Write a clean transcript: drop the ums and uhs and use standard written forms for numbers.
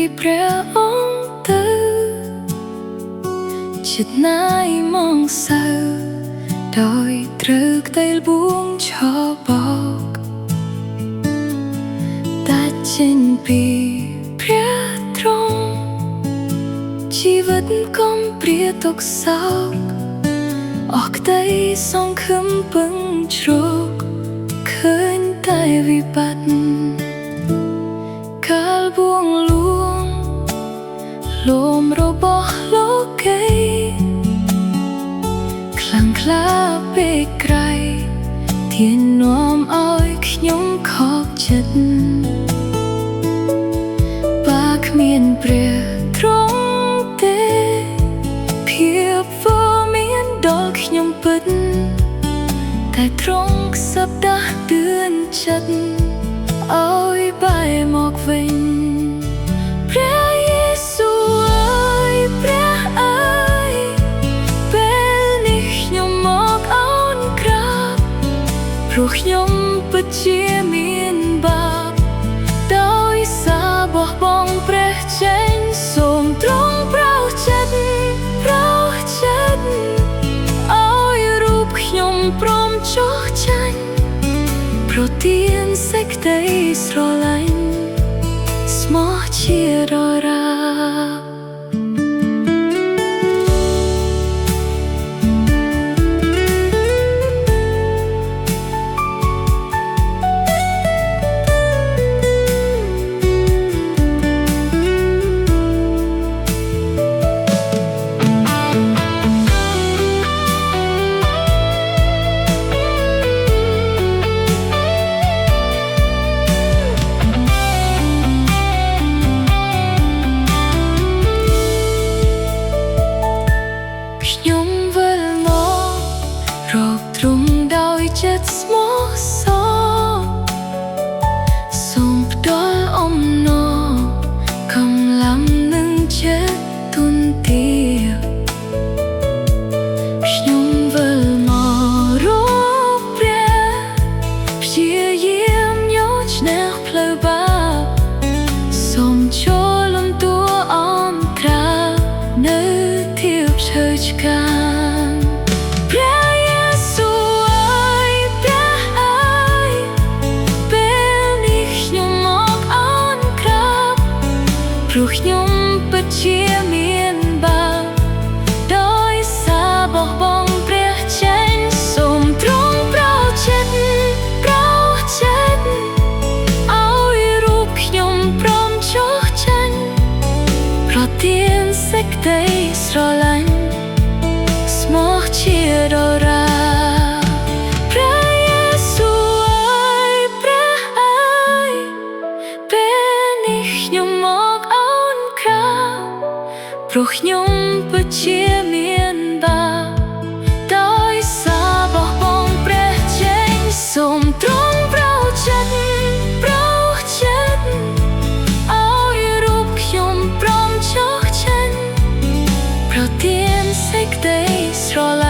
ពីព្រះអង្គទៅចិត្តណាយមកសៅដោយត្រូវក្តីលបួងឆបោកតាចេញពីព្រះទ្រង់ជីវិតកុំព្រាទុកសោកអស់ក្តីសង្ឃឹមពឹងជ្រកឃើញតែវិបត្តិកាលបួងលួងលំរបស់លោកីខ្លាំងក្លាពេកក្រៃទាននាំឲ្យខ្ញុំខកចិត្តបើគ្មានព្រះទ្រង់ទេភាពវមានដល់ខ្ញុំពិតតែទ្រង់សប្តាហ៍ទឿនចិត្តឲ្យបែរមកវិញព្រះយេស៊ូវអើយព្រះអើយពេលនេះខ្ញុំមកអោនក្រាបព្រោះខ្ញុំពិតជាមានបាបដោយសារបោះបង់ព្រះចេញសូមទ្រង់ប្រោសចិត្តឲ្យរូបខ្ញុំព្រមចុះចាញ់ប្រទានសេចក្តីស្រឡាញ់ស្មោះជាដរាចិត្តស្មោះសរសូមផ្ដល់អំណរកម្លាំងនិងចិត្តទុនទាខ្ញុំវិលមករកព្រះព្យាយាមយកឈ្នះផ្លូវបាបសូមចូលលំតួអន្តរានៅធៀបឈើឆ្កាងព្រោះខ្ញុំពិតជាមានបាបដោយសារបោះបង់ព្រះចេញសូមទ្រង់ប្រោសចិត្តឲ្យរូបខ្ញុំព្រមចុះចាញ់ប្រទានសេចក្តីស្រឡាញ់ស្មោះជាដរាព្រោះខ្ញុំពិតជាមានបាបដោយសារបោះបង់ព្រះចេញសូមទ្រង់ប្រោសចិត្តឲ្យរូបខ្ញុំព្រមចុះចាញ់ប្រទានសេចក្តីស្រឡាញ់